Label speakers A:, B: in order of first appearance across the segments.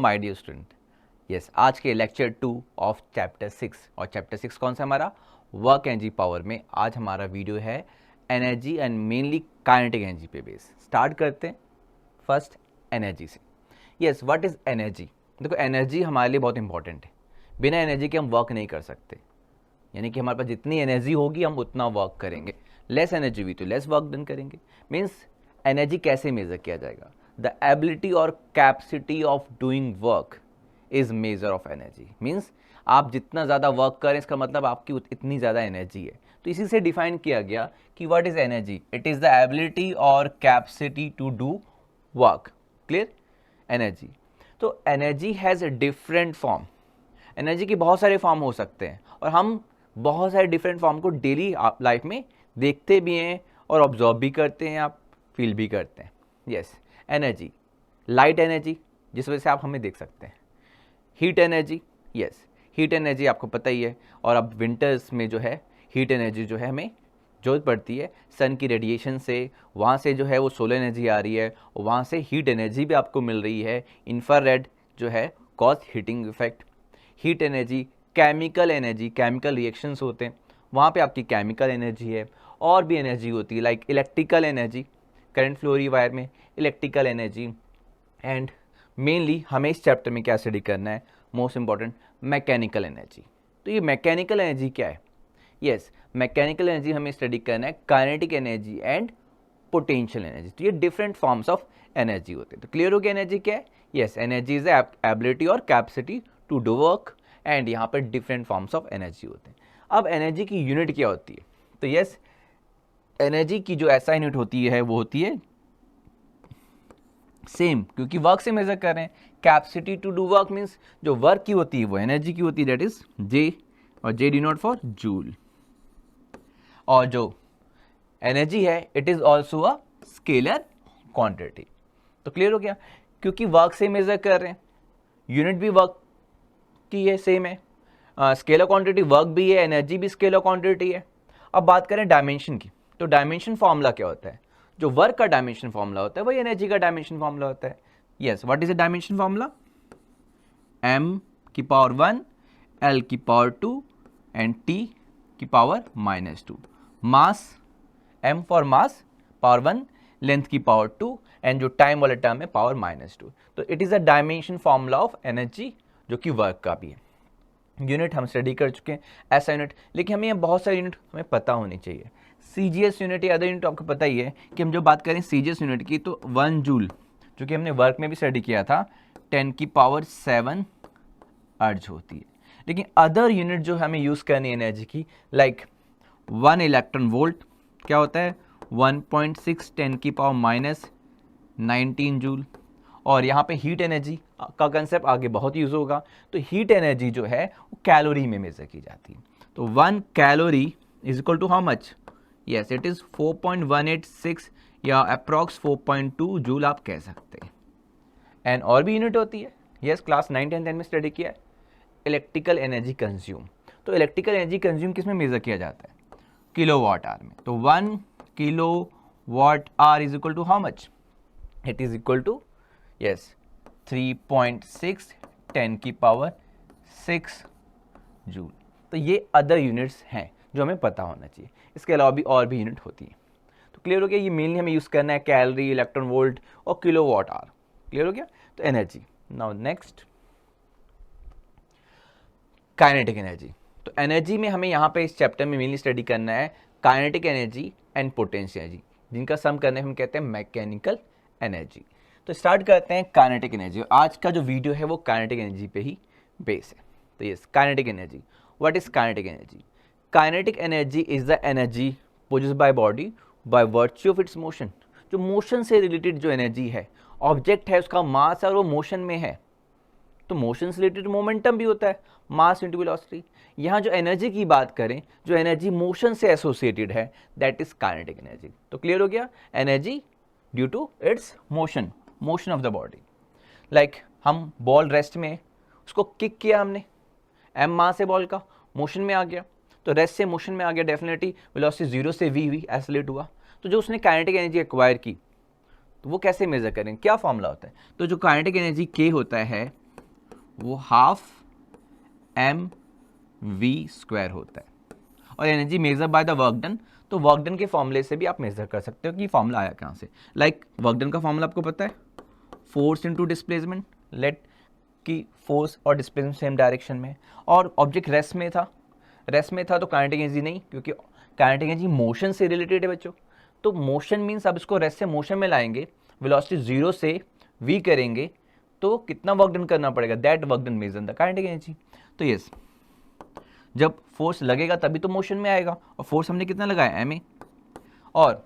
A: My dear student. Yes, आज के lecture 2 of chapter 6, और चैप्टर 6 कौन सा हमारा, वर्क एनर्जी पावर में आज हमारा वीडियो है energy and mainly kinetic energy पे बेस। स्टार्ट करते हैं फर्स्ट एनर्जी से। Yes, what is energy? देखो, एनर्जी हमारे लिए बहुत इंपॉर्टेंट है। बिना एनर्जी के हम वर्क नहीं कर सकते, यानी कि हमारे पास जितनी एनर्जी होगी हम उतना वर्क करेंगे, लेस एनर्जी हुई तो लेस वर्क डन करेंगे। मीन्स एनर्जी कैसे मेजर किया जाएगा? द एबिलिटी और capacity of doing work is measure of energy. Means आप जितना ज़्यादा वर्क करें इसका मतलब आपकी इतनी ज़्यादा एनर्जी है। तो इसी से डिफाइन किया गया कि what is energy? It is the ability और capacity to do work. Clear? Energy. तो energy has different form. Energy के बहुत सारे फॉर्म हो सकते हैं और हम बहुत सारे डिफरेंट फॉर्म को डेली लाइफ में देखते भी हैं और ऑब्जर्व भी करते हैं, आप फील भी करते हैं। यस, एनर्जी, लाइट एनर्जी जिस वजह से आप हमें देख सकते हैं। Heat energy, yes, heat energy आपको पता ही है। और अब विंटर्स में जो है हीट एनर्जी जो है हमें जरूरत पड़ती है सन की रेडिएशन से, वहाँ से जो है वो सोलर एनर्जी आ रही है और वहाँ से हीट एनर्जी भी आपको मिल रही है। इंफ्रारेड जो है cause heating effect. Heat energy, chemical energy, chemical reactions होते हैं, वहाँ पे आपकी केमिकल एनर्जी है। और भी एनर्जी होती है like electrical energy, current flow रही वायर में, इलेक्ट्रिकल एनर्जी। एंड मेनली हमें इस चैप्टर में क्या स्टडी करना है, मोस्ट इंपॉर्टेंट, मैकेनिकल एनर्जी। तो ये मैकेनिकल एनर्जी क्या है? यस, मैकेनिकल एनर्जी हमें स्टडी करना है kinetic energy and potential energy. तो ये डिफरेंट फॉर्म्स ऑफ एनर्जी होते हैं। तो क्लियर हो गया एनर्जी क्या है? यस, एनर्जी इज एबिलिटी और capacity to do work, and यहाँ पर डिफरेंट फॉर्म्स ऑफ एनर्जी होते हैं। अब एनर्जी की यूनिट क्या होती है? तो यस, एनर्जी की जो ऐसा यूनिट होती है वो होती है सेम, क्योंकि वर्क से मेजर कर रहे हैं। Capacity to do work means जो वर्क की होती है वो एनर्जी की होती है, दैट इज जे, और जे डिनोट फॉर जूल। और जो एनर्जी है it is also a scalar quantity. तो क्लियर हो गया, क्योंकि वर्क से मेजर कर रहे हैं, यूनिट भी वर्क की है, सेम है, स्केलर क्वांटिटी वर्क भी है, एनर्जी भी स्केलर क्वांटिटी है। अब बात करें डायमेंशन की, तो डायमेंशन फॉर्मूला क्या होता है? जो वर्क का डायमेंशन फॉर्मूला होता है वही एनर्जी का डायमेंशन फॉर्मूला होता है। Yes, what is the dimension formula? m की पावर 1, l की पावर 2 एंड t की power -2। Mass, m for mass power 1, length की पावर 2 एंड जो टाइम वाला टर्म है पावर -2। तो it is a dimension formula of energy जो कि वर्क का भी है। यूनिट हम स्टडी कर चुके हैं, ऐसा यूनिट, लेकिन हमें बहुत सारे यूनिट हमें पता होनी चाहिए। सीजीएस यूनिट या अदर यूनिट आपको पता ही है कि हम जो बात करें सीजीएस यूनिट की तो 1 जूल, जो कि हमने वर्क में भी स्टडी किया था, 10 की पावर 7 अर्ज होती है। लेकिन अदर यूनिट जो हमें यूज़ करनी है एनर्जी की, लाइक 1 इलेक्ट्रॉन वोल्ट क्या होता है, 1.6 10 की पावर -19 जूल। और यहाँ पे हीट एनर्जी का कंसेप्ट आगे बहुत यूज होगा। तो हीट एनर्जी जो है वो कैलोरी में मेजर की जाती है। तो 1 calorie is equal to how much? Yes, it is 4.186 या अप्रॉक्स 4.2 जूल आप कह सकते हैं। एंड और भी यूनिट होती है, यस, क्लास 9, 10, 10 में स्टडी किया है, इलेक्ट्रिकल एनर्जी कंज्यूम। तो इलेक्ट्रिकल एनर्जी कंज्यूम किस में मेजर किया जाता है? किलोवाट आवर में। तो 1 kilowatt hour is equal to how much? It is equal to yes 3.6 10 की पावर 6 जूल। तो ये अदर यूनिट्स हैं जो हमें पता होना चाहिए। इसके अलावा भी और भी यूनिट होती है। तो क्लियर हो गया, ये मेनली हमें यूज़ करना है कैलोरी, इलेक्ट्रॉन वोल्ट और किलोवाट आवर। क्लियर हो गया? तो energy. Now next, kinetic energy. तो एनर्जी में हमें यहाँ पे इस चैप्टर में मेनली स्टडी करना है kinetic energy and potential energy, जिनका सम करने हम कहते हैं मैकेनिकल एनर्जी। तो स्टार्ट करते हैं काइनेटिक एनर्जी। आज का जो वीडियो है वो काइनेटिक एनर्जी पे ही बेस है। तो yes, kinetic energy. What is kinetic energy? Kinetic energy is the energy produced by body by virtue of its motion. जो मोशन से रिलेटेड जो एनर्जी है, ऑब्जेक्ट है उसका मास है और वो मोशन में है, तो मोशन से रिलेटेड मोमेंटम भी होता है, मास इंटू वेलोसिटी। यहाँ जो एनर्जी की बात करें, जो एनर्जी मोशन से एसोसिएटेड है, दैट इज काइनेटिक एनर्जी। तो क्लियर हो गया, energy due to its motion of the body. Like हम बॉल रेस्ट में, उसको किक किया हमने, एम मास है बॉल का, मोशन में आ गया, तो रेस्ट से मोशन में आ गया, डेफिनेटली वेलोसिटी 0 से v एक्सेलरेट हुआ। तो जो उसने काइनेटिक एनर्जी एक्वायर की, तो वो कैसे मेजर करें, क्या फॉर्मूला होता है? तो जो काइनेटिक एनर्जी k होता है वो हाफ एम वी स्क्वायर होता है। और energy measure by the work done, तो वर्क डन के फॉर्मूले से भी आप मेजर कर सकते हो कि फॉर्मूला आया कहाँ से। लाइक वर्क डन का फॉर्मूला आपको पता है, फोर्स इनटू डिस्प्लेसमेंट, लेट कि फोर्स और डिस्प्लेसमेंट सेम डायरेक्शन में, और ऑब्जेक्ट रेस्ट में था, तो काइनेटिक एनर्जी नहीं, क्योंकि काइनेटिक एनर्जी मोशन से रिलेटेड है बच्चों। तो मोशन मीन्स अब इसको रेस्ट से मोशन में लाएंगे, वेलोसिटी 0 से v करेंगे, तो कितना वर्क डन करना पड़ेगा, that work done measure the kinetic energy. तो यस, जब फोर्स लगेगा तभी तो मोशन में आएगा, और फोर्स हमने कितना लगाया ma, और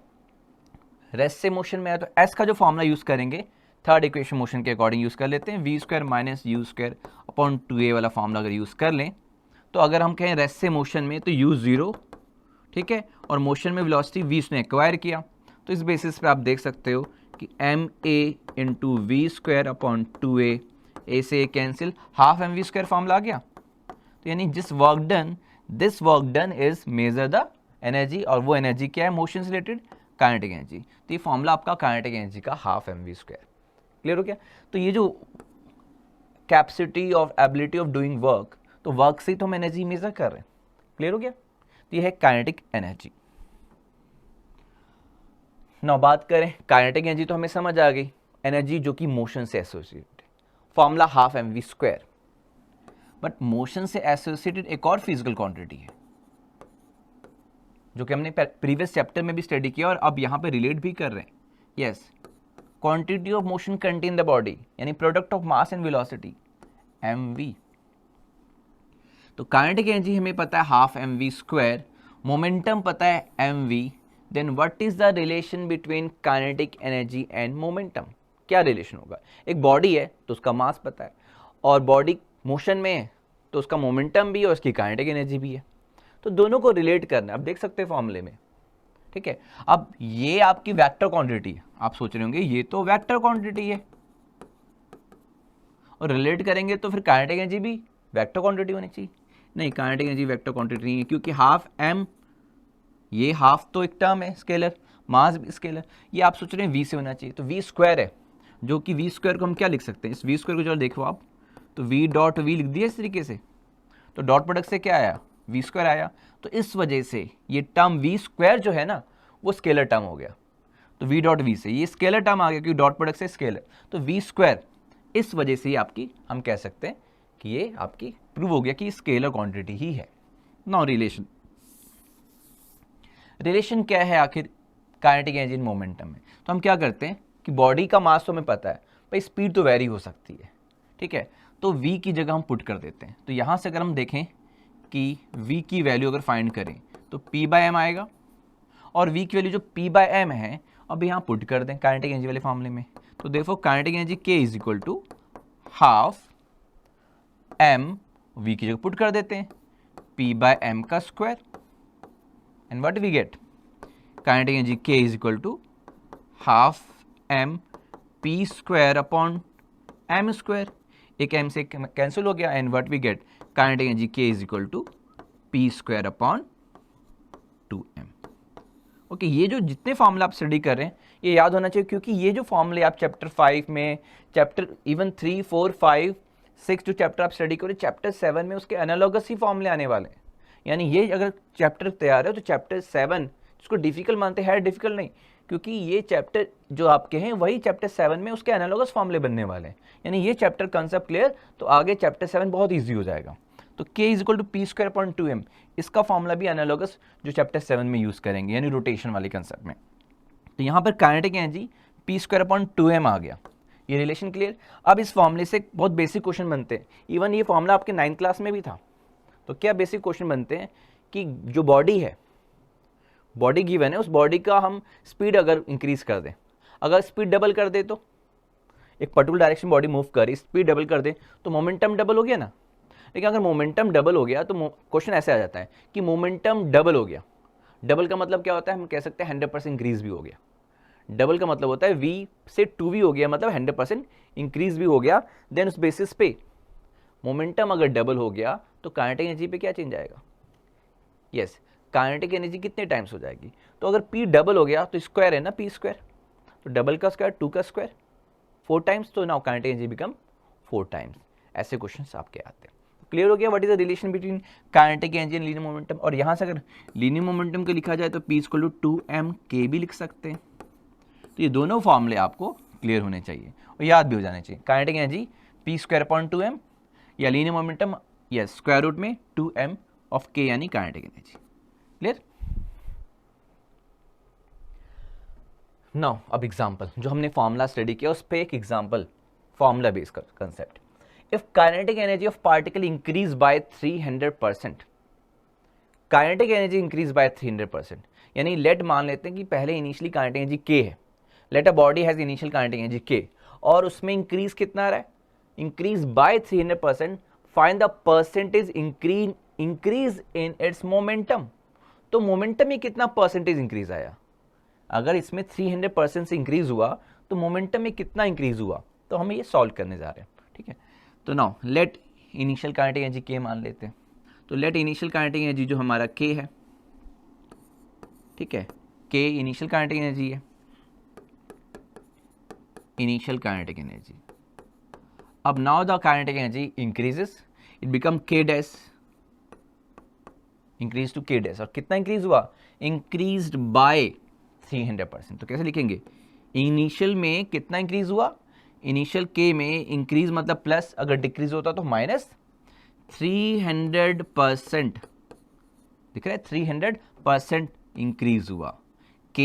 A: रेस्ट से मोशन में आया तो s का जो फॉर्मूला यूज करेंगे थर्ड इक्वेशन मोशन के अकॉर्डिंग यूज कर लेते हैं, v square minus u square upon 2a वाला फॉर्मूला अगर यूज कर लें, तो अगर हम कहें रेस्ट से मोशन में तो u 0, ठीक है, और मोशन में वेलोसिटी v उसने एक्वायर किया, तो इस बेसिस पे आप देख सकते हो कि M A into we square upon 2a, a से a cancel, half M we square formula आ गया। तो यानी जिस work done, this work done is measure the energy, और वो एनर्जी क्या है, मोशन से रिलेटेड काइनेटिक एनर्जी। तो ये फॉर्मूला आपका काइनेटिक एनर्जी का half M we square. Clear हो गया। तो ये जो capacity of ability of doing work, तो वर्क से ही तो हम एनर्जी मेजर कर रहे हैं। क्लियर हो गया। तो ये है काइनेटिक एनर्जी। नाउ बात करें काइनेटिक एनर्जी, तो हमें समझ आ गई एनर्जी जो कि मोशन से एसोसिएटेड है, formula half M we square. But motion से एसोसिएटेड एक और फिजिकल क्वांटिटी है जो कि हमने प्रीवियस चैप्टर में भी स्टडी किया और अब यहाँ पे रिलेट भी कर रहे हैं। Yes, quantity of motion content the body, यानी product of mass and velocity, M V. तो काइनेटिक एनर्जी हमें पता है half M we square, momentum पता है M V, then what is the relation between kinetic energy and momentum. क्या relation होगा, एक बॉडी है तो उसका मास पता है, और बॉडी मोशन में है तो उसका मोमेंटम भी है और उसकी काइनेटिक एनर्जी भी है, तो दोनों को रिलेट करना है। आप देख सकते हैं फॉर्मूले में, ठीक है। अब ये आपकी वेक्टर क्वांटिटी है, आप सोच रहे होंगे ये तो वेक्टर क्वांटिटी है, और रिलेट करेंगे तो फिर काइनेटिक एनर्जी भी वेक्टर क्वांटिटी होनी चाहिए। नहीं, काइनेटिक एनर्जी वेक्टर क्वांटिटी नहीं है, क्योंकि हाफ एम, ये हाफ तो एक टर्म है स्केलर, मास भी स्केलर, ये आप सोच रहे हैं वी से होना चाहिए, तो वी स्क्वायर है, जो कि वी स्क्वायर को हम क्या लिख सकते हैं, इस वी स्क्वायर को जो देखो आप, तो वी डॉट वी लिख दिया इस तरीके से, तो डॉट प्रोडक्ट से क्या आया, वी स्क्वायर आया। तो इस वजह से ये टर्म वी स्क्वायर जो है ना, वो स्केलर टर्म हो गया, तो वी डॉट वी से ये स्केलर टर्म आ गया, क्योंकि डॉट प्रोडक्ट से स्केलर, तो वी स्क्वायर इस वजह से आपकी हम कह सकते हैं कि ये आपकी प्रूव हो गया कि स्केलर क्वांटिटी ही है। नाउ रिलेशन क्या है आखिर काइनेटिक एनर्जी एंड मोमेंटम में। तो हम क्या करते हैं कि बॉडी का मास तो हमें पता है, भाई स्पीड तो वेरी हो सकती है, ठीक है, तो v की जगह हम पुट कर देते हैं। तो यहाँ से अगर हम देखें कि v की वैल्यू अगर फाइंड करें तो p बाय एम आएगा, और v की वैल्यू जो p बाय एम है अब यहाँ पुट कर दें काइनेटिक एनर्जी वाले फॉर्मूले में। तो देखो kinetic energy k is equal to half m, v की जगह पुट कर देते हैं p बाय एम का square, and what we get, kinetic energy k is equal to half m p square upon m square, एक m से cancel हो गया, and what we get, kinetic energy k is equal to p square upon 2m। Okay, ये जो जितने फॉर्मूले आप study कर रहे हैं ये याद होना चाहिए, क्योंकि ये जो फॉर्मूले आप चैप्टर 5 में, चैप्टर इवन 3, 4, 5, 6 जो चैप्टर आप स्टडी करें, चैप्टर 7 में उसके एनालॉगस ही फॉर्मूले आने वाले हैं। यानी ये अगर चैप्टर तैयार है तो चैप्टर 7 जिसको डिफिकल्ट मानते हैं, डिफिकल्ट नहीं, क्योंकि ये चैप्टर जो आपके हैं वही चैप्टर 7 में उसके एनालॉगस फॉर्मूले बनने वाले हैं। यानी ये चैप्टर कंसेप्ट क्लियर, तो आगे चैप्टर 7 बहुत ईजी हो जाएगा। तो k is equal to p square upon 2m, इसका फॉर्मूला भी एनालॉगस जो चैप्टर 7 में यूज करेंगे, यानी रोटेशन वाले कंसेप्ट में। तो यहाँ पर kinetic energy P square upon 2m आ गया, ये रिलेशन क्लियर। अब इस फॉर्मूले से बहुत बेसिक क्वेश्चन बनते हैं, इवन ये फॉर्मूला आपके 9th क्लास में भी था। तो क्या बेसिक क्वेश्चन बनते हैं कि जो बॉडी है, बॉडी गिवन है, उस बॉडी का हम स्पीड अगर इंक्रीज कर दें, अगर स्पीड डबल कर दे, तो एक पर्टिकुलर डायरेक्शन बॉडी मूव कर रही, स्पीड डबल कर दे तो मोमेंटम डबल हो गया ना। लेकिन अगर मोमेंटम डबल हो गया तो क्वेश्चन ऐसे आ जाता है कि मोमेंटम डबल हो गया, डबल का मतलब क्या होता है, हम कह सकते हैं 100% इंक्रीज भी हो गया। डबल का मतलब होता है v से 2v हो गया, मतलब 100% इंक्रीज भी हो गया। देन उस बेसिस पे मोमेंटम अगर डबल हो गया तो काइनेटिक एनर्जी पे क्या चेंज आएगा, यस, काइनेटिक एनर्जी कितने टाइम्स हो जाएगी। तो अगर p डबल हो गया तो स्क्वायर है ना, p स्क्वायर, तो डबल का स्क्वायर 2 का स्क्वायर 4 टाइम्स, तो now kinetic energy become 4 times. ऐसे क्वेश्चंस आपके आते हैं। क्लियर हो गया what is the relation between kinetic energy and linear momentum. और यहाँ से अगर लीनियर मोमेंटम को लिखा जाए तो P = 2mk भी लिख सकते हैं। तो ये दोनों फॉर्मूले आपको क्लियर होने चाहिए और याद भी हो जाने चाहिए। काइनेटिक एनर्जी P²/2m या linear momentum yes square root में 2m ऑफ k यानी काइनेटिक एनर्जी। क्लियर। नाउ अब एग्जांपल जो हमने फॉर्मूला स्टडी किया उस पर एक example formula based concept. If kinetic energy of particle increase by 300%, kinetic energy increase by 300%, यानी लेट मान लेते हैं कि पहले इनिशियली काइनेटिक एनर्जी k है, let a body has initial kinetic energy k और उसमें इंक्रीज कितना आ रहा है, increase by 300%, find the percentage increase in its momentum. तो मोमेंटम में कितना परसेंटेज इंक्रीज आया, अगर इसमें 300% से इंक्रीज हुआ तो मोमेंटम में कितना इंक्रीज हुआ, तो हमें ये सॉल्व करने जा रहे हैं। ठीक है, तो now let initial kinetic energy k मान लेते हैं। तो लेट इनिशियल काइनेटिक एनर्जी जो हमारा k है, ठीक है, k इनिशियल काइनेटिक एनर्जी है, इनिशियल काइनेटिक एनर्जी। अब now the kinetic energy increases, it become k dash, increase to k dash, और कितना इंक्रीज हुआ, इंक्रीज्ड बाय 300%। तो कैसे लिखेंगे, इनिशियल में कितना इंक्रीज हुआ, इनिशियल k में इंक्रीज मतलब प्लस, अगर डिक्रीज होता तो माइनस 300%, दिख रहा है 300% इंक्रीज हुआ। k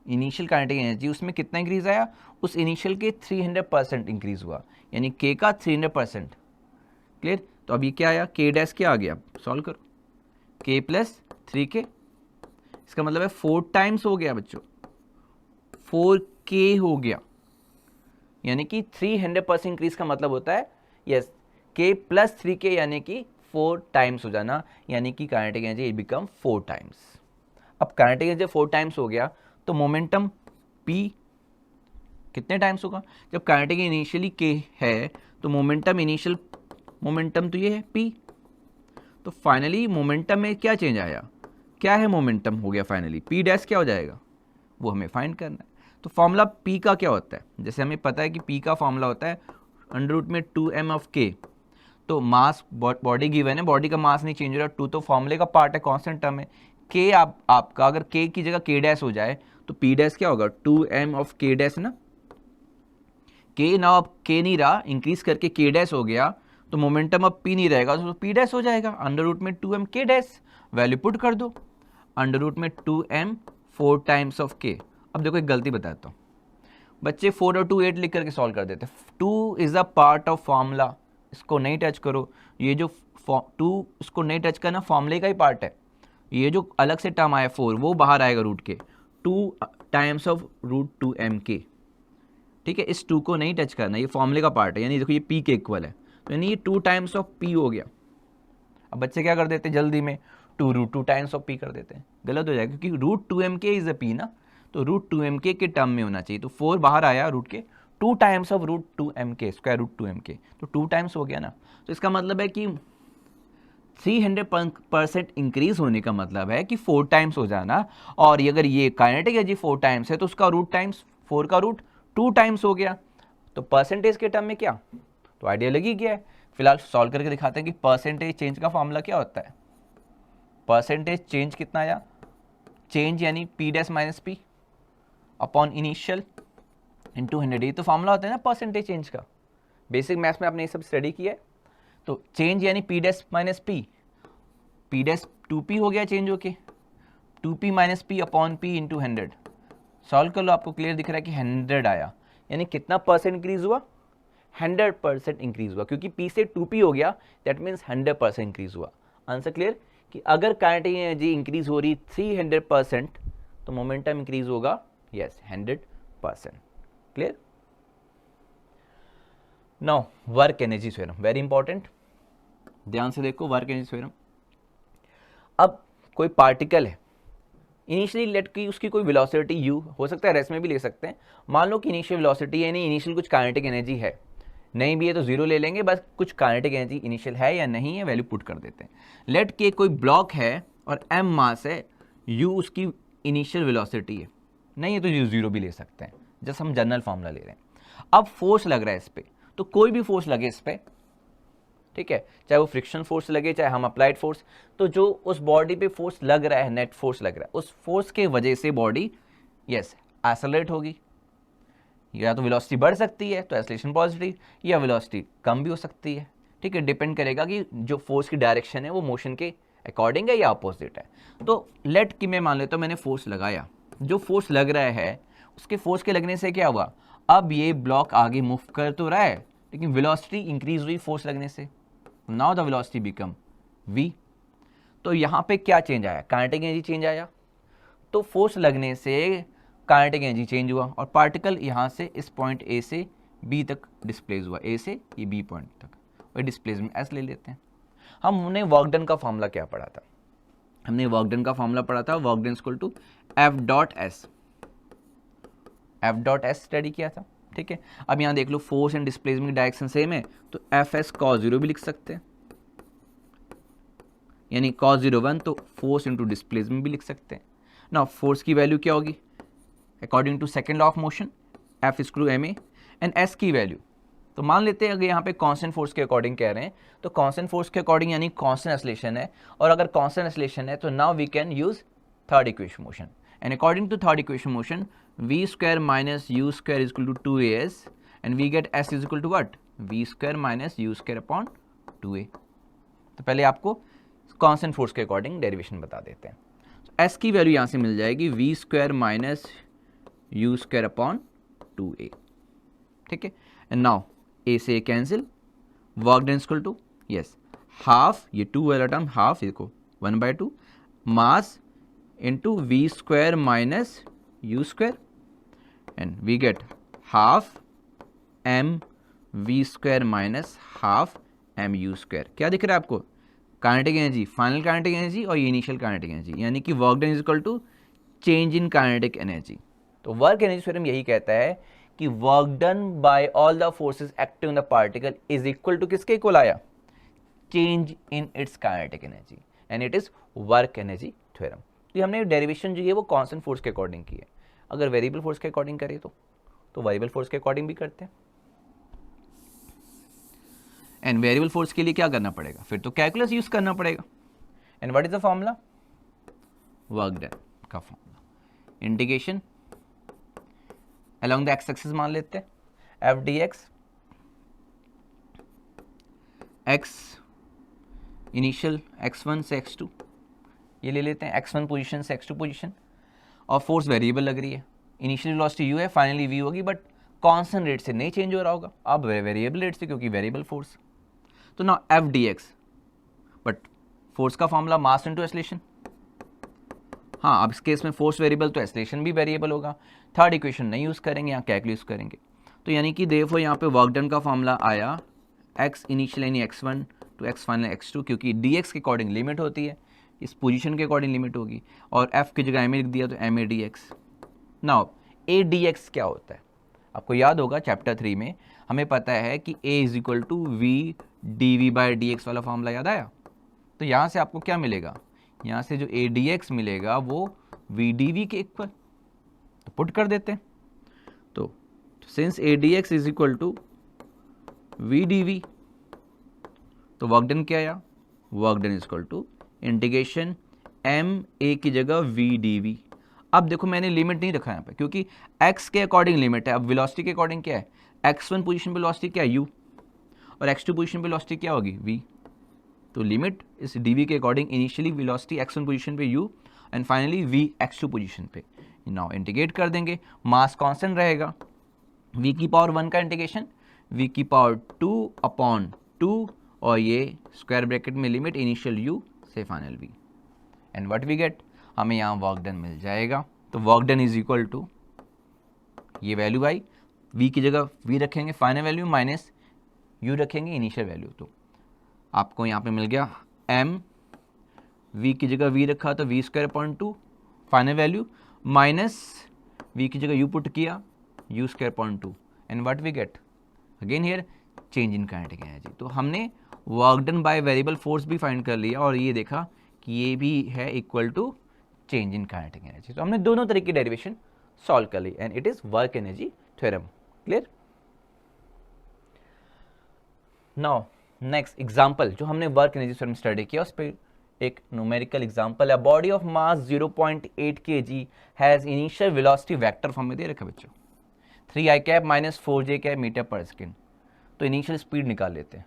A: इनिशियल काइनेटिक एनर्जी उसमें कितना इंक्रीज आया, उस इनिशियल के 300% इंक्रीज हुआ, यानी k का 300%। क्लियर। तो अब ये क्या आया, k डैश क्या आ गया, सॉल्व करो, k + 3k, इसका मतलब है 4 टाइम्स हो गया बच्चों, 4k हो गया, यानी कि 300% इंक्रीज का मतलब होता है यस k + 3k यानी कि 4 टाइम्स हो जाना, यानी कि काइनेटिक एनर्जी बिकम 4 टाइम्स। अब काइनेटिक एनर्जी 4 टाइम्स हो गया तो मोमेंटम p कितने टाइम्स होगा, जब काइनेटिक इनिशियली k है तो मोमेंटम इनिशियल मोमेंटम तो ये है p, तो फाइनली मोमेंटम में क्या चेंज आया, क्या है मोमेंटम हो गया फाइनली, p डैश क्या हो जाएगा, वो हमें फाइंड करना है। तो फॉर्मूला p का क्या होता है, जैसे हमें पता है कि p का फॉर्मूला होता है √2m ऑफ k। तो मास बॉडी गिवन है, बॉडी का मास नहीं चेंज हो रहा, 2 तो फॉर्मूले का पार्ट है, कांस्टेंट टर्म है। k आपका अगर k की जगह k डैश हो जाए तो p डैश क्या होगा, 2m ऑफ k डैश ना, k ना अब k नहीं रहा, इंक्रीज करके k डैश हो गया, तो मोमेंटम अब p नहीं रहेगा तो p डैश हो जाएगा, √2m k dash, value put कर दो, √2m 4 टाइम्स ऑफ k। अब देखो एक गलती बताता हूँ, बच्चे 4 और 2 8 लिख करके सॉल्व कर देते हैं। 2 is a part of formula, इसको नहीं टच करो, ये जो 2 इसको नहीं टच करना, फॉर्मूले का ही पार्ट है, ये जो अलग से टर्म आया 4 वो बाहर आएगा रूट के, 2 टाइम्स ऑफ √2mk। ठीक है, इस 2 को नहीं टच करना, ये फॉर्मूले का पार्ट है, यानी देखो ये p के इक्वल है, तो यानी ये 2 टाइम्स ऑफ p हो गया। अब बच्चे क्या कर देते हैं जल्दी में, 2 टाइम्स ऑफ p कर देते हैं, गलत हो जाएगा क्योंकि √2mk इज अ p ना, तो √2mk के टर्म में होना चाहिए, तो 4 बाहर आया रूट के, 2 times of √2mk, square root 2mk, तो 2 टाइम्स हो गया ना। तो इसका मतलब है कि 300% इंक्रीज होने का मतलब है कि 4 टाइम्स हो जाना, और अगर ये काइनेटिक एनर्जी 4 टाइम्स है तो उसका रूट टाइम्स 4 का रूट 2 टाइम्स हो गया, तो परसेंटेज के टर्म में क्या, तो आइडिया लगी गया है। फिलहाल सॉल्व करके दिखाते हैं कि परसेंटेज चेंज का फॉर्मूला क्या होता है। परसेंटेज चेंज कितना आया, चेंज यानी p dash minus p upon initial into 100, ये तो फॉर्मूला होता है ना परसेंटेज चेंज का, बेसिक मैथ्स में आपने ये सब स्टडी किया है। तो चेंज यानी p dash minus p dash 2p हो गया चेंज होके, 2p minus p upon p into 100, solve कर लो, आपको क्लियर दिख रहा है कि 100 आया, यानी कितना परसेंट इंक्रीज हुआ, 100% इंक्रीज हुआ, क्योंकि p से 2p हो गया, दैट मीन्स 100% इंक्रीज हुआ। आंसर क्लियर कि अगर काइनेटिक एनर्जी इंक्रीज हो रही 300% तो मोमेंटम इंक्रीज होगा yes 100%। Clear. Now work energy theorem, very important, ध्यान से देखो वर्क एनर्जी थ्योरम। अब कोई पार्टिकल है, इनिशियली लेट की उसकी कोई वेलोसिटी u हो सकता है, रेस्ट में भी ले सकते हैं, मान लो कि इनिशियल वेलोसिटी यानी इनिशियल कुछ काइनेटिक एनर्जी है, नहीं भी है तो जीरो ले लेंगे, बस कुछ काइनेटिक एनर्जी इनिशियल है या नहीं है वैल्यू पुट कर देते हैं। लेट के कोई ब्लॉक है और m मास है, u उसकी इनिशियल वेलोसिटी है, नहीं है तो जीरो भी ले सकते हैं, जस्ट हम जनरल फॉर्मूला ले रहे हैं। अब फोर्स लग रहा है इस पर, तो कोई भी फोर्स लगे इस पर, ठीक है, चाहे वो फ्रिक्शन फोर्स लगे चाहे हम अप्लाइड फोर्स, तो जो उस बॉडी पे फोर्स लग रहा है, नेट फोर्स लग रहा है, उस फोर्स के वजह से बॉडी यस एक्सेलरेट होगी। या तो वेलोसिटी बढ़ सकती है तो एक्सेलरेशन पॉजिटिव, या वेलोसिटी कम भी हो सकती है, ठीक है, डिपेंड करेगा कि जो फोर्स की डायरेक्शन है वो मोशन के अकॉर्डिंग है या अपोजिट है। तो लेट कि मैं मान लेता हूँ मैंने फोर्स लगाया, जो फोर्स लग रहा है उसके फोर्स के लगने से क्या हुआ, अब ये ब्लॉक आगे मूव कर तो रहा है लेकिन वेलोसिटी इंक्रीज हुई फोर्स लगने से, now the velocity become v। तो यहाँ पे क्या चेंज आया, काइनेटिक एनर्जी चेंज आया, तो फोर्स लगने से काइनेटिक एनर्जी चेंज हुआ और पार्टिकल यहाँ से इस पॉइंट ए से बी तक डिस्प्लेस हुआ, ए से ये बी पॉइंट तक, और डिस्प्लेसमेंट एस ले लेते हैं। हमने वर्क डन का फॉर्मूला क्या पढ़ा था, हमने वर्क डन का फॉर्मूला पढ़ा था, work done equal to f dot s, f dot s study किया था, ठीक है। अब यहाँ देख लो फोर्स एंड डिस्प्लेसमेंट की डायरेक्शन सेम है, तो एफ एस कॉस जीरो भी लिख सकते हैं, यानी कॉस जीरो वन, तो फोर्स इंटू डिस्प्लेसमेंट भी लिख सकते हैं ना। फोर्स की वैल्यू क्या होगी according to second law of motion, f is to m a, and s की वैल्यू तो मान लेते हैं अगर यहाँ पे कांस्टेंट फोर्स के अकॉर्डिंग कह रहे हैं तो कांस्टेंट फोर्स के अकॉर्डिंग यानी कांस्टेंट एक्सेलरेशन है, और अगर कांस्टेंट एक्सेलरेशन है तो now we can use third equation motion, and according to third equation motion v square minus u square is equal to 2as and we get s is equal to what, v square minus u square upon 2a। तो पहले आपको constant force के according derivation बता देते हैं। तो s की value यहाँ से मिल जाएगी v square minus u square upon 2a, ठीक है। एंड नाउ a से cancel, work done equal to yes half, ये 2 वाला टर्म हाफ, इसको 1/2 mass into we square minus u square, and we get half M we square minus half m u square. क्या दिख रहा है आपको, kinetic energy, final kinetic energy और ये इनिशियल काइनेटिक एनर्जी, यानी कि work done is equal to change in kinetic energy. तो वर्क एनर्जी थ्योरम यही कहता है कि work done by all the forces acting on the particle is equal to किसके इक्वल आया, change in its kinetic energy, and it is work energy theorem. तो हमने derivation जो है वो कांस्टेंट फोर्स के अकॉर्डिंग की है, अगर वेरिएबल फोर्स के अकॉर्डिंग करें तो वेरिएबल फोर्स के अकॉर्डिंग भी करते हैं। एंड वेरिएबल फोर्स के लिए क्या करना पड़ेगा, फिर तो कैलकुलस यूज करना पड़ेगा। And what is the formula, work done का formula, integration along the x axis मान लेते हैं, F D X, x initial x1 से x2 ये ले लेते हैं, x1 पोजीशन से x2 पोजीशन, और फोर्स वेरिएबल लग रही है, इनिशियल वेलोसिटी u है, फाइनली v होगी, बट कांस्टेंट रेट से नहीं चेंज हो रहा होगा, अब वेरिएबल रेट से, क्योंकि वेरिएबल फोर्स। तो ना F D x, but force का फॉर्मूला मास इंटू एक्सेलरेशन, हाँ अब इस केस में फोर्स वेरिएबल तो एक्सेलरेशन भी वेरिएबल होगा, थर्ड इक्वेशन नहीं यूज़ करेंगे, यहाँ कैलकुलेट करेंगे। तो यानी कि देखो यहाँ पे वर्क डन का फॉर्मूला आया x इनिशियल यानी x1 to x final x2, क्योंकि dx के अकॉर्डिंग लिमिट होती है, इस पोजीशन के अकॉर्डिंग लिमिट होगी, और f की जगह ma लिख दिया तो ma dx। Now a dx क्या होता है, आपको याद होगा चैप्टर 3 में हमें पता है कि a is equal to v dv by dx वाला फॉर्मूला याद आया। तो यहाँ से आपको क्या मिलेगा, यहाँ से जो a dx मिलेगा वो v dv के इक्वल, तो पुट कर देते हैं। तो since a dx is equal to v dv, तो वर्क डन क्या आया, work done is equal to integration m a की जगह v dv। अब देखो मैंने लिमिट नहीं रखा यहाँ पे, क्योंकि x के अकॉर्डिंग लिमिट है, अब वेलोसिटी के अकॉर्डिंग क्या है, x1 पोजीशन पे वेलोसिटी क्या है u, और x2 पोजीशन पे वेलोसिटी क्या होगी v। तो लिमिट इस dv के according initially velocity x1 position पे u and finally v x2 position पे। नाउ इंटीग्रेट कर देंगे, मास कांस्टेंट रहेगा, v की पावर 1 का इंटीग्रेशन v की पावर 2 अपॉन 2, और ये स्क्वायर ब्रैकेट में लिमिट इनिशियल u से final v, and what we get, हमें यहाँ वर्क डन मिल जाएगा। तो work done is equal to ये वैल्यू आई, v की जगह v रखेंगे फाइनल वैल्यू, माइनस u रखेंगे इनिशियल वैल्यू, तो आपको यहाँ पे मिल गया m, v की जगह v रखा तो v square upon 2 final value, minus v की जगह u पुट किया u square upon 2, and what we get again here change in kinetic energy. तो हमने work done by variable force भी फाइंड कर लिया, और ये देखा कि ये भी है equal to change in kinetic energy. तो हमने दोनों तरीके की डेरिवेशन सॉल्व कर ली, and it is work energy theorem. Clear. Now next example जो हमने वर्क एनर्जी थ्योरम स्टडी किया उस पर एक न्यूमेरिकल एग्जाम्पल है। Body of mass 0.8 kg has initial velocity vector form में दे रखा बच्चों 3i cap minus 4j cap metre पर सेकेंड। तो इनिशियल स्पीड निकाल लेते हैं,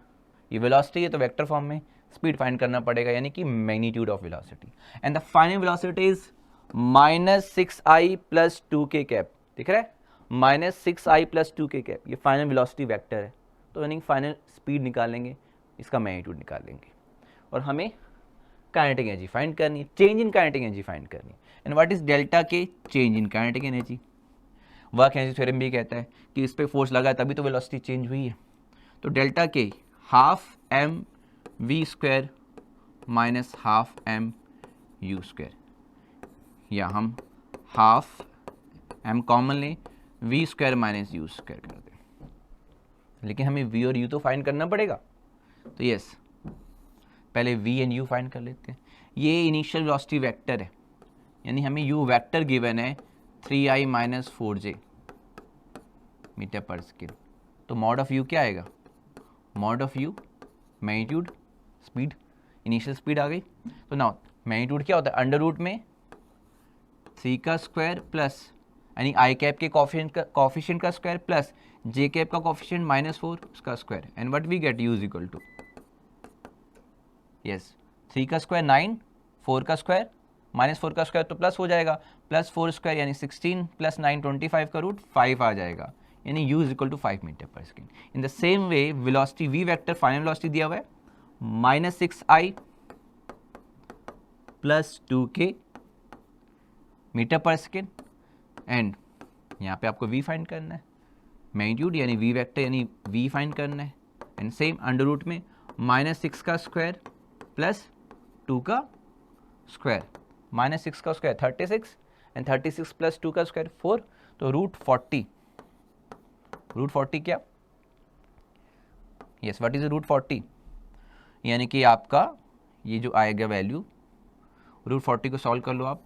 A: ये वेलोसिटी है तो वेक्टर फॉर्म में स्पीड फाइंड करना पड़ेगा यानी कि magnitude of velocity and the final velocity is -6i plus 2k cap. दिख रहा है -6i प्लस 2k कैप, ये फाइनल वेलोसिटी वेक्टर है। तो यानी फाइनल स्पीड निकालेंगे, इसका मैग्नीट्यूड निकालेंगे और हमें काइनेटिक एनर्जी फाइंड करनी है, change in kinetic energy find करनी है। एंड व्हाट इज डेल्टा के? Change in kinetic energy. Work energy theorem भी कहता है कि इस पे फोर्स लगा तभी तो वेलोसिटी चेंज हुई है। तो डेल्टा के half M we square minus half m u square, या हम हाफ एम कॉमन लें, v square minus u square कर दें, लेकिन हमें वी और यू तो फाइंड करना पड़ेगा। तो यस, पहले v एंड u फाइंड कर लेते हैं। ये इनिशियल वेलोसिटी वेक्टर है, यानी हमें u वेक्टर गिवन है 3i माइनस 4j मीटर पर सेकेंड। तो मॉड ऑफ u क्या आएगा? Mod of u magnitude speed, initial speed आ गई। तो नाउ मैग्नीट्यूड क्या होता है? अंडर रूट में 3 का स्क्वायर प्लस यानी i कैप के कॉफिशिएंट का स्क्वायर प्लस j कैप का कॉफिशिएंट -4 उसका square, and what we get u is equal to yes 3 का स्क्वायर 9, 4 का स्क्वायर -4 का स्क्वायर तो प्लस हो जाएगा, प्लस 4 स्क्वायर यानी 16 प्लस 9 25 का रूट 5 आ जाएगा, यानी u is equal to 5 metre पर second. In the same way velocity v vector final velocity दिया हुआ है -6i प्लस 2k मीटर पर सेकेंड, एंड यहाँ पे आपको v फाइंड करना है, मैग्नीट्यूड यानी v वेक्टर यानी v फाइंड करना है, एंड सेम अंडर रूट में -6 का स्क्वायर प्लस 2 का स्क्वायर, -6 का स्क्वायर 36 एंड 36 प्लस 2 का स्क्वायर 4, तो रूट 40 क्या? Yes, what is root 40? यानी कि आपका ये जो आएगा वैल्यू, रूट 40 को सॉल्व कर लो आप,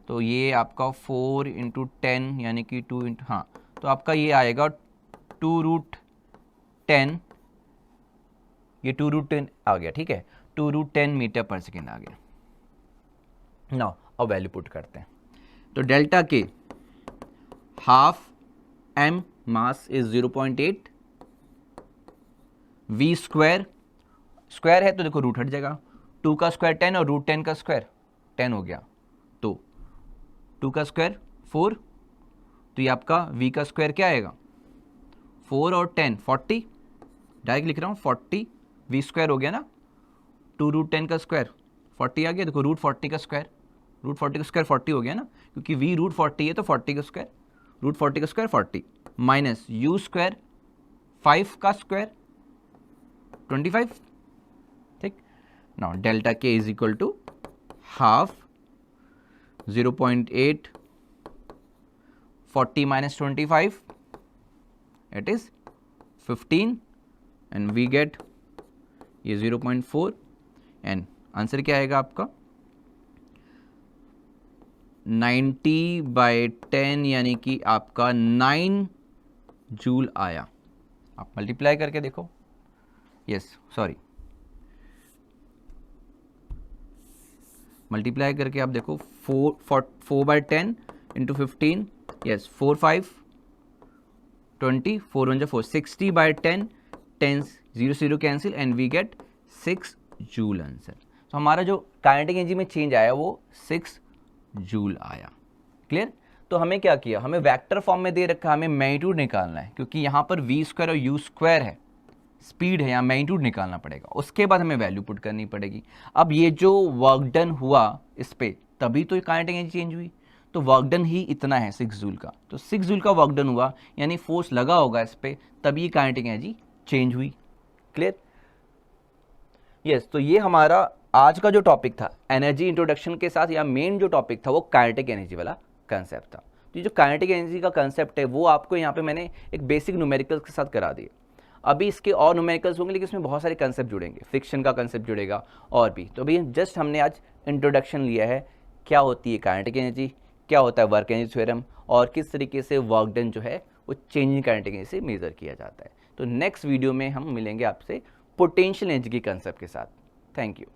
A: तो ये आपका 4 इंटू 10 यानी कि 2 इंटू, हाँ, तो आपका ये आएगा 2 रूट 10, ये 2 रूट 10 आ गया, ठीक है, 2 रूट 10 मीटर पर सेकेंड आ गया। नाउ अब वैल्यू पुट करते हैं। तो डेल्टा के half m mass is 0.8, v square square है तो देखो रूट हट जाएगा, 2 का स्क्वायर 10 और रूट 10 का स्क्वायर 10 हो गया, तो 2 का स्क्वायर 4, तो ये आपका v का स्क्वायर क्या आएगा? 4 और 10 40, डायरेक्ट लिख रहा हूँ 40 v स्क्वायर हो गया ना, 2 रूट 10 का स्क्वायर 40 आ गया, देखो रूट 40 का स्क्वायर, रूट 40 का स्क्वायर 40 हो गया ना, क्योंकि v रूट 40 है तो 40 का स्क्वायर, रूट 40 का स्क्वायर 40 माइनस u स्क्वायर 5 का स्क्वायर 25, ठीक। Now delta k is equal to half 0.8 40 minus 25, it is 15 and we get ये 0.4 एंड आंसर क्या आएगा आपका 90/10 यानी कि आपका 9 जूल आया। आप मल्टीप्लाई करके देखो, यस सॉरी मल्टीप्लाई करके आप देखो 4/10 into 15, yes 4 5 20 4 1 4 60/10 10 0 0 cancel and we get 6 joule answer. तो हमारा जो काइनेटिक एनर्जी में चेंज आया वो 6 जूल आया। क्लियर? तो हमें क्या किया, हमें वेक्टर फॉर्म में दे रखा, हमें मैग्नीट्यूड निकालना है क्योंकि यहाँ पर v स्क्वायर और u स्क्वायर है, स्पीड है, यहाँ मैग्नीट्यूड निकालना पड़ेगा, उसके बाद हमें वैल्यू पुट करनी पड़ेगी। अब ये जो वर्क डन हुआ इस पे तभी तो काइनेटिक एनर्जी चेंज हुई, तो वर्क डन ही इतना है 6 जूल का, तो 6 जूल का वर्क डन हुआ यानी फोर्स लगा होगा इस पे तभी काइनेटिक एनर्जी चेंज हुई। क्लियर? यस, तो ये हमारा आज का जो टॉपिक था एनर्जी इंट्रोडक्शन के साथ, या मेन जो टॉपिक था वो काइनेटिक एनर्जी वाला कंसेप्ट था। तो ये जो काइनेटिक एनर्जी का कंसेप्ट है वो आपको यहाँ पे मैंने एक बेसिक न्यूमेरिकल्स के साथ करा दिए। अभी इसके और न्यूमेरिकल्स होंगे लेकिन इसमें बहुत सारे कंसेप्ट जुड़ेंगे, फ्रिक्शन का कंसेप्ट जुड़ेगा और भी। तो अभी जस्ट हमने आज इंट्रोडक्शन लिया है, क्या होती है काइनेटिक एनर्जी, क्या होता है वर्क एनर्जी थ्योरम और किस तरीके से वर्क डन जो है वो चेंजिंग काइनेटिक एनर्जी से मेजर किया जाता है। तो नेक्स्ट वीडियो में हम मिलेंगे आपसे पोटेंशियल एनर्जी के कंसेप्ट के साथ। Thank you.